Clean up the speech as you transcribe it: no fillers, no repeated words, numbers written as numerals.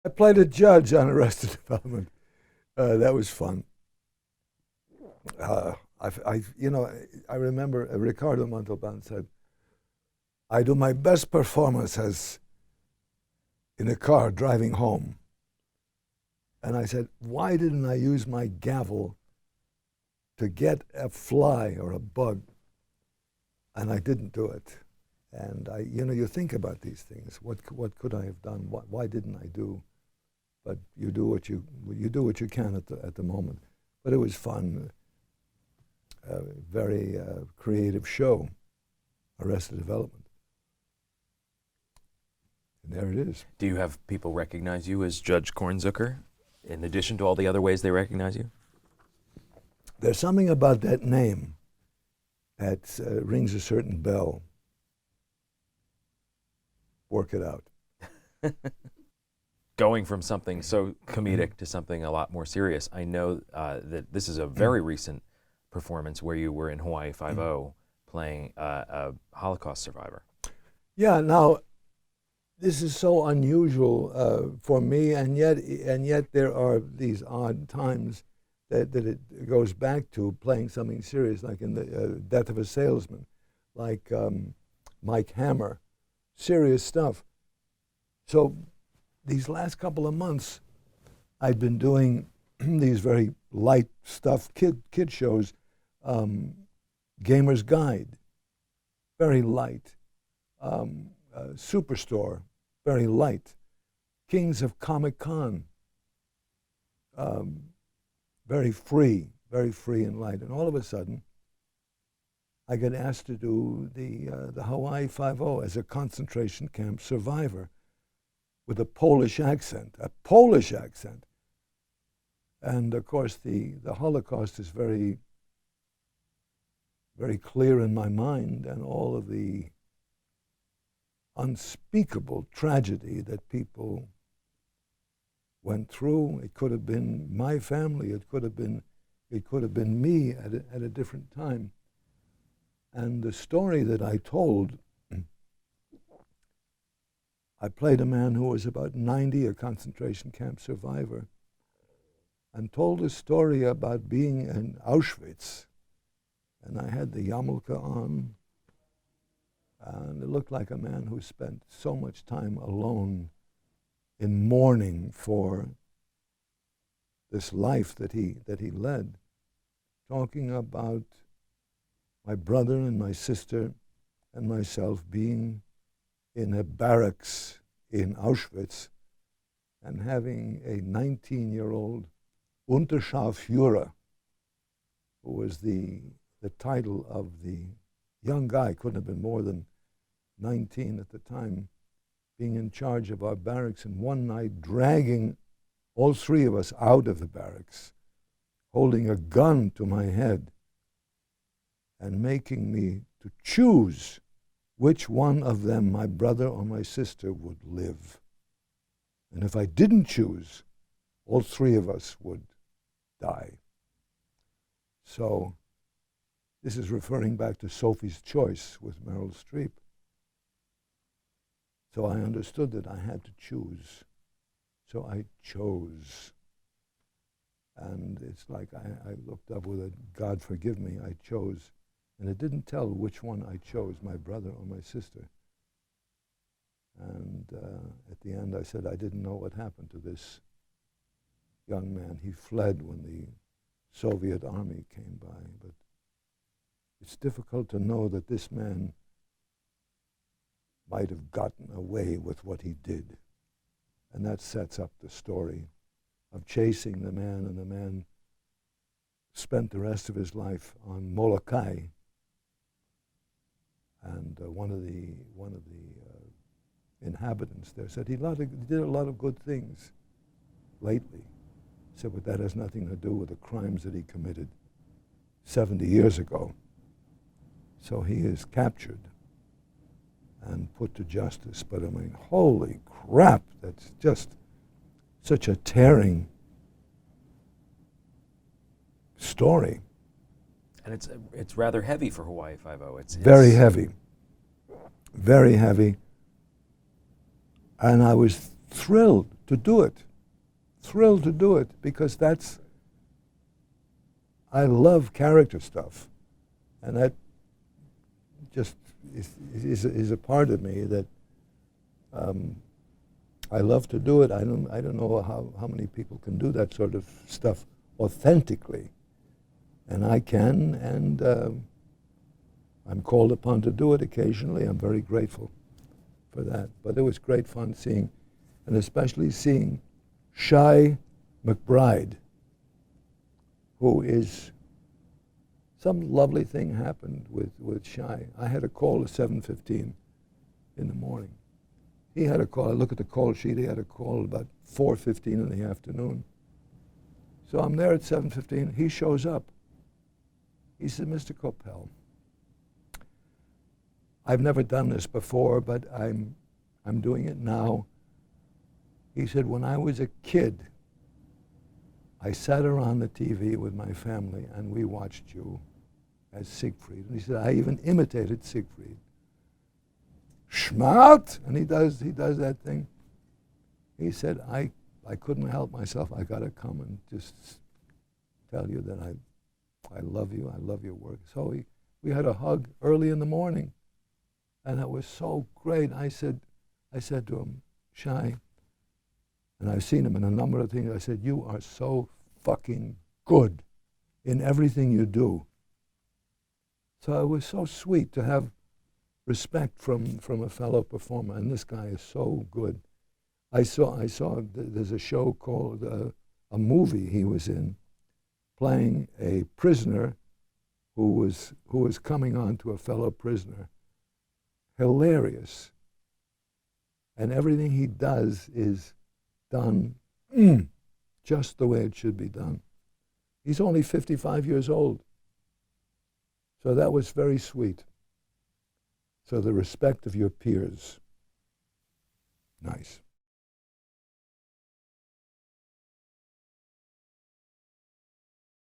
I played a judge on Arrested Development. That was fun. I remember Ricardo Montalban said, "I do my best performance as in a car driving home." And I said, "Why didn't I use my gavel to get a fly or a bug?" And I didn't do it. And you think about these things. What could I have done? Why didn't I do? But you do what you can at the moment. But it was fun. Very creative show, Arrested Development. And there it is. Do you have people recognize you as Judge Kornzucker, in addition to all the other ways they recognize you? There's something about that name that rings a certain bell. Work it out. Going from something so comedic to something a lot more serious, I know that this is a very recent performance where you were in Hawaii Five-0 playing a Holocaust survivor. Yeah, now, this is so unusual for me, and yet there are these odd times that it goes back to playing something serious, like in the Death of a Salesman, like Mike Hammer, serious stuff. So these last couple of months, I'd been doing these very light stuff, kid shows, Gamer's Guide, very light, Superstore, very light, Kings of Comic Con, very free and light. And all of a sudden, I get asked to do the Hawaii Five-0 as a concentration camp survivor with a Polish accent. And of course, the Holocaust is very, very clear in my mind, and all of the unspeakable tragedy that people went through. It could have been my family. It could have been me at a different time. And the story that I told, I played a man who was about 90, a concentration camp survivor, and told a story about being in Auschwitz. And I had the yarmulke on, and it looked like a man who spent so much time alone in mourning for this life that he led, talking about my brother and my sister and myself being in a barracks in Auschwitz and having a 19-year-old Unterscharführer, who was the title of the young guy, couldn't have been more than 19 at the time, being in charge of our barracks, and one night dragging all three of us out of the barracks, holding a gun to my head and making me to choose which one of them, my brother or my sister, would live. And if I didn't choose, all three of us would die. So this is referring back to Sophie's Choice with Meryl Streep. So I understood that I had to choose. So I chose. And it's like I looked up with a God forgive me, I chose. And it didn't tell which one I chose, my brother or my sister. And at the end I said I didn't know what happened to this young man. He fled when the Soviet army came by. But it's difficult to know that this man might have gotten away with what he did. And that sets up the story of chasing the man, and the man spent the rest of his life on Molokai. And one of the inhabitants there said he did a lot of good things lately. He said, but that has nothing to do with the crimes that he committed 70 years ago. So he is captured and put to justice. But I mean, holy crap, that's just such a tearing story. And it's rather heavy for Hawaii Five-0. It's very heavy, very heavy. And I was thrilled to do it. Thrilled to do it because I love character stuff. And that just is a part of me that I love to do it. I don't know how many people can do that sort of stuff authentically. And I can, and I'm called upon to do it occasionally. I'm very grateful for that. But it was great fun seeing, and especially seeing Shai McBride, who is, some lovely thing happened with Shai. I had a call at 7:15 in the morning. He had a call. I look at the call sheet. He had a call about 4:15 in the afternoon. So I'm there at 7:15. He shows up. He said, "Mr. Kopell, I've never done this before, but I'm doing it now." He said, "When I was a kid, I sat around the TV with my family and we watched you as Siegfried." And he said, "I even imitated Siegfried. Schmaut!" And he does that thing. He said, I couldn't help myself. I got to come and just tell you that I love you. I love your work." So we had a hug early in the morning. And it was so great. I said to him, "Shai," and I've seen him in a number of things, I said, "You are so fucking good in everything you do." So it was so sweet to have respect from a fellow performer, and this guy is so good. I saw there's a show called, a movie he was in, playing a prisoner who was coming on to a fellow prisoner. Hilarious. And everything he does is done just the way it should be done. He's only 55 years old. So that was very sweet. So the respect of your peers. Nice.